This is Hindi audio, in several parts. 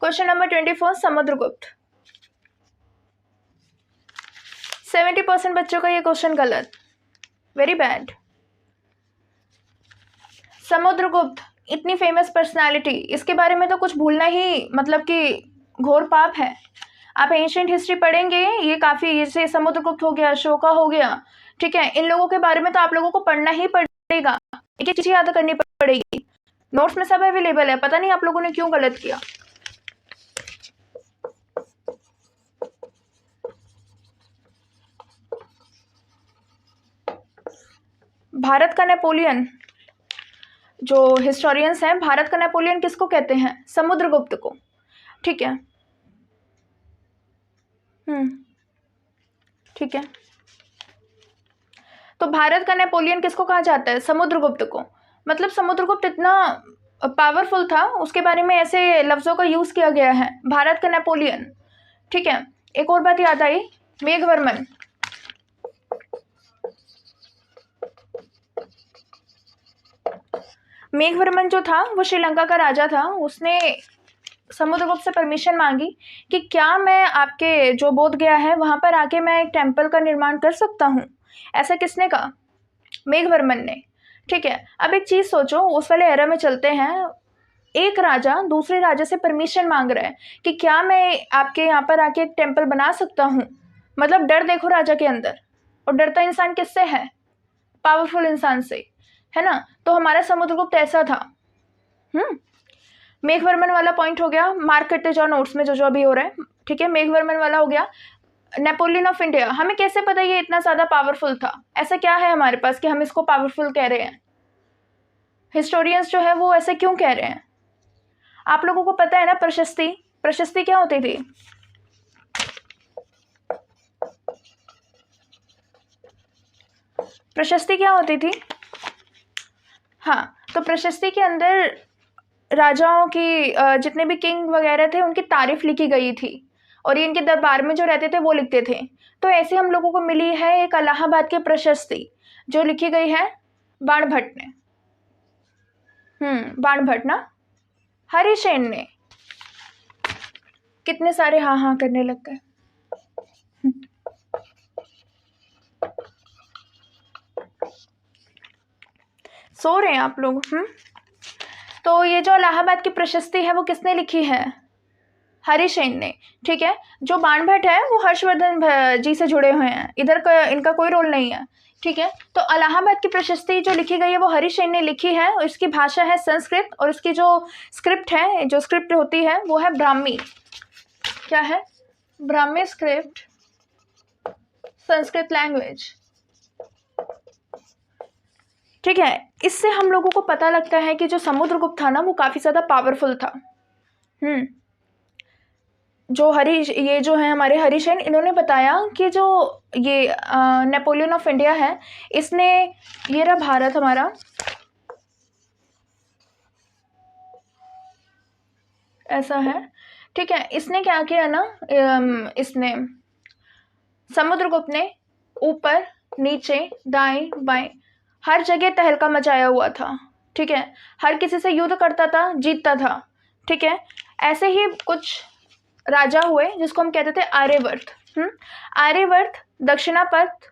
Question number 24, Samudragupta. 70% बच्चों का ये क्वेश्चन गलत, वेरी बैड। समुद्रगुप्त इतनी फेमस पर्सनालिटी, इसके बारे में तो कुछ भूलना ही मतलब कि घोर पाप है। आप एंशिएंट हिस्ट्री पढ़ेंगे, ये काफ़ी, जैसे समुद्रगुप्त हो गया, अशोका हो गया, ठीक है, इन लोगों के बारे में तो आप लोगों को पढ़ना ही पड़ेगा, एक एक चीज़ याद करनी पड़ेगी। नोट्स में सब अवेलेबल है, पता नहीं आप लोगों ने क्यों गलत किया। भारत का नेपोलियन, जो हिस्टोरियंस हैं, भारत का नेपोलियन किसको कहते हैं? समुद्रगुप्त को, ठीक है। ठीक है, तो भारत का नेपोलियन किसको कहा जाता है? समुद्रगुप्त को। मतलब समुद्रगुप्त इतना पावरफुल था, उसके बारे में ऐसे लफ्ज़ों का यूज़ किया गया है, भारत का नेपोलियन, ठीक है। एक और बात याद आई, मेघवर्मन। मेघवर्मन जो था वो श्रीलंका का राजा था, उसने समुद्रगुप्त से परमिशन मांगी कि क्या मैं आपके जो बोध गया है वहाँ पर आके मैं एक टेम्पल का निर्माण कर सकता हूँ। ऐसा किसने कहा? मेघवर्मन ने, ठीक है। अब एक चीज़ सोचो, उस वाले एरा में चलते हैं, एक राजा दूसरे राजा से परमिशन मांग रहा है कि क्या मैं आपके यहाँ पर आके एक टेम्पल बना सकता हूँ। मतलब डर देखो राजा के अंदर, और डरता इंसान किससे है? पावरफुल इंसान से, है ना। तो हमारा समुद्रगुप्त ऐसा था। मेघवर्मन वाला पॉइंट हो गया, मार्क करते जाओ नोट्स में जो जो अभी हो रहा है, ठीक है। मेघवर्मन वाला हो गया। नेपोलियन ऑफ इंडिया, हमें कैसे पता ये इतना ज़्यादा पावरफुल था? ऐसा क्या है हमारे पास कि हम इसको पावरफुल कह रहे हैं? हिस्टोरियंस जो है वो ऐसे क्यों कह रहे हैं? आप लोगों को पता है ना, प्रशस्ति, प्रशस्ति क्या होती थी? प्रशस्ति क्या होती थी? हाँ, तो प्रशस्ति के अंदर राजाओं की जितने भी किंग वगैरह थे उनकी तारीफ लिखी गई थी, और ये इनके दरबार में जो रहते थे वो लिखते थे। तो ऐसे हम लोगों को मिली है एक इलाहाबाद की प्रशस्ति, जो लिखी गई है बाणभट्ट ने। बाणभट्ट ना, हरिसेन ने। कितने सारे हाँ हाँ करने लग गए। सो रहे हैं आप लोग? तो ये जो इलाहाबाद की प्रशस्ति है वो किसने लिखी है? हरिसेन ने, ठीक है। जो बाणभट्ट है वो हर्षवर्धन जी से जुड़े हुए हैं, इधर का इनका कोई रोल नहीं है, ठीक है। तो इलाहाबाद की प्रशस्ति जो लिखी गई है वो हरिसेन ने लिखी है, और इसकी भाषा है संस्कृत, और इसकी जो स्क्रिप्ट है, जो स्क्रिप्ट होती है वो है ब्राह्मी। क्या है? ब्राह्मी स्क्रिप्ट, संस्कृत लैंग्वेज, ठीक है। इससे हम लोगों को पता लगता है कि जो समुद्रगुप्त था ना वो काफ़ी ज़्यादा पावरफुल था। जो ये जो है हमारे हरिसेन, इन्होंने बताया कि जो ये नेपोलियन ऑफ इंडिया है, इसने, ये रहा भारत हमारा, ऐसा है, ठीक है। इसने क्या किया ना, इसने, समुद्रगुप्त ने ऊपर नीचे दाएं बाएं हर जगह तहलका मचाया हुआ था, ठीक है। हर किसी से युद्ध करता था, जीतता था, ठीक है। ऐसे ही कुछ राजा हुए जिसको हम कहते थे आर्यवर्त। आर्यवर्त, दक्षिणापथ,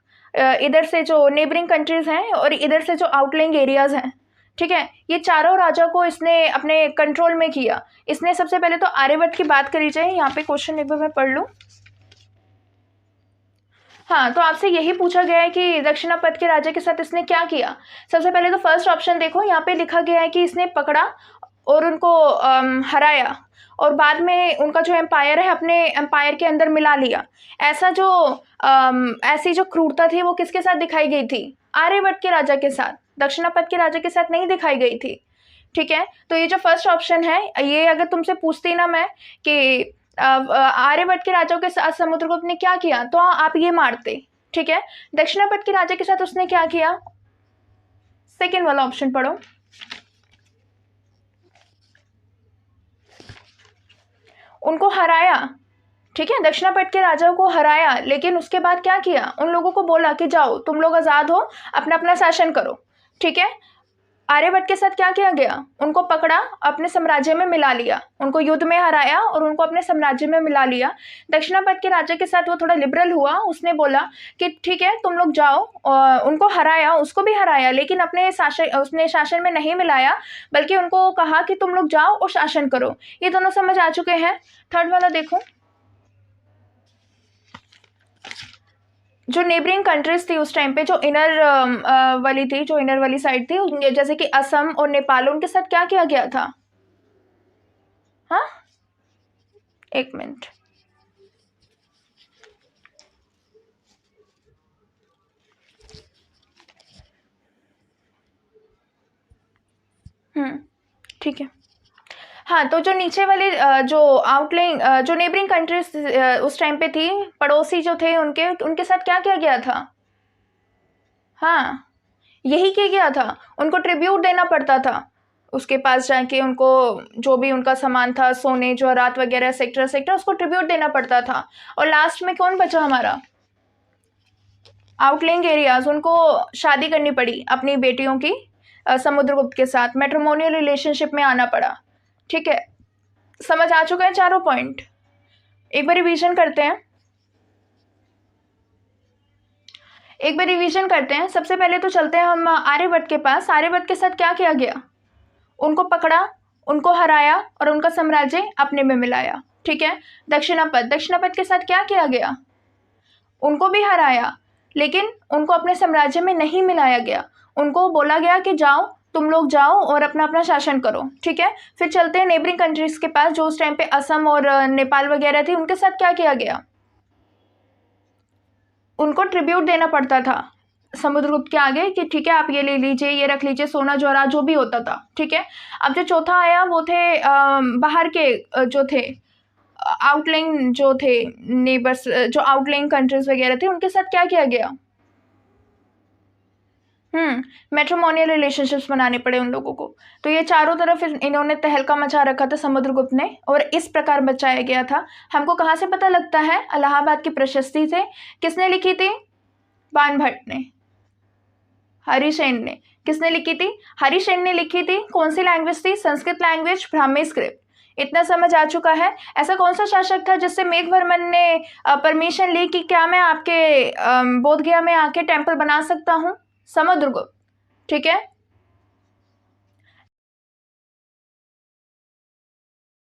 इधर से जो नेबरिंग कंट्रीज हैं और इधर से जो आउटलाइंग एरियाज हैं, ठीक है, ये चारों राजा को इसने अपने कंट्रोल में किया। इसने सबसे पहले तो आर्यवर्त की बात करी जाए, यहाँ पे क्वेश्चन एक बार मैं पढ़ लूँ। हाँ, तो आपसे यही पूछा गया है कि दक्षिणापथ के राजा के साथ इसने क्या किया। सबसे पहले तो फर्स्ट ऑप्शन देखो, यहाँ पे लिखा गया है कि इसने पकड़ा और उनको हराया, और बाद में उनका जो एम्पायर है अपने एम्पायर के अंदर मिला लिया। ऐसा जो ऐसी जो क्रूरता थी वो किसके साथ दिखाई गई थी? आर्यभट्ट के राजा के साथ, दक्षिणापथ के राजा के साथ नहीं दिखाई गई थी, ठीक है। तो ये जो फर्स्ट ऑप्शन है, ये अगर तुमसे पूछती ना मैं कि आर्यभट्ट के राजाओं के साथ समुद्रगुप्त ने क्या किया, तो आप ये मारते, ठीक है। दक्षिणापथ के राजा के साथ उसने क्या किया? सेकेंड वाला ऑप्शन पढ़ो। उनको हराया, ठीक है, दक्षिणापथ के राजाओं को हराया, लेकिन उसके बाद क्या किया? उन लोगों को बोला कि जाओ तुम लोग आज़ाद हो, अपना अपना शासन करो, ठीक है। आर्यभट्ट के साथ क्या किया गया? उनको पकड़ा, अपने साम्राज्य में मिला लिया, उनको युद्ध में हराया और उनको अपने साम्राज्य में मिला लिया। दक्षिणापथ के राजा के साथ वो थोड़ा लिबरल हुआ, उसने बोला कि ठीक है तुम लोग जाओ, और उनको हराया, उसको भी हराया, लेकिन उसने शासन में नहीं मिलाया, बल्कि उनको कहा कि तुम लोग जाओ और शासन करो। ये दोनों समझ आ चुके हैं। थर्ड वाला देखो, जो नेबरिंग कंट्रीज थी उस टाइम पे, जो इनर वाली थी, जो इनर वाली साइड थी, जैसे कि असम और नेपाल, उनके साथ क्या किया गया था? हाँ, एक मिनट, ठीक है। हाँ, तो जो नीचे वाली जो आउटलाइन जो नेबरिंग कंट्रीज उस टाइम पे थी, पड़ोसी जो थे उनके साथ क्या किया गया था? हाँ, यही किया गया था, उनको ट्रिब्यूट देना पड़ता था। उसके पास जाके उनको जो भी उनका सामान था, सोने जवाहरात वगैरह, सेक्टर उसको ट्रिब्यूट देना पड़ता था। और लास्ट में कौन बचा हमारा? आउटलाइंग एरियाज, उनको शादी करनी पड़ी अपनी बेटियों की समुद्रगुप्त के साथ, मैट्रिमोनियल रिलेशनशिप में आना पड़ा। ठीक है, समझ आ चुका है चारों पॉइंट? एक बार रिवीजन करते हैं, सबसे पहले तो चलते हैं हम आर्यभट्ट के पास। आर्यभट्ट के साथ क्या किया गया? उनको पकड़ा, उनको हराया और उनका साम्राज्य अपने में मिलाया। ठीक है। दक्षिणापथ के साथ क्या किया गया? उनको भी हराया, लेकिन उनको अपने साम्राज्य में नहीं मिलाया गया। उनको बोला गया कि जाओ, तुम लोग जाओ और अपना अपना शासन करो। ठीक है। फिर चलते हैं नेबरिंग कंट्रीज के पास, जो उस टाइम पे असम और नेपाल वगैरह थी, उनके साथ क्या किया गया? उनको ट्रिब्यूट देना पड़ता था समुद्रगुप्त के आगे कि ठीक है आप ये ले लीजिए, ये रख लीजिए, सोना जवाहरात जो भी होता था। ठीक है। अब जो चौथा आया वो थे बाहर के जो थे आउटलाइन, जो थे नेबर्स, जो आउटलाइन कंट्रीज वगैरह थे, उनके साथ क्या किया गया? मैट्रिमोनियल रिलेशनशिप्स बनाने पड़े उन लोगों को। तो ये चारों तरफ इन्होंने तहलका मचा रखा था समुद्रगुप्त ने, और इस प्रकार बचाया गया था। हमको कहाँ से पता लगता है? इलाहाबाद की प्रशस्ति से। किसने लिखी थी? बाणभट्ट ने। हरिसेन ने। किसने लिखी थी? हरिसेन ने लिखी थी। कौन सी लैंग्वेज थी? Sanskrit language, Brahmi script. इतना समझ आ चुका है। ऐसा कौन सा शासक था जिससे मेघवर्मन ने परमिशन ली कि क्या मैं आपके बोधगया में आके टेम्पल बना सकता हूँ? समुद्रगुप्त। ठीक है।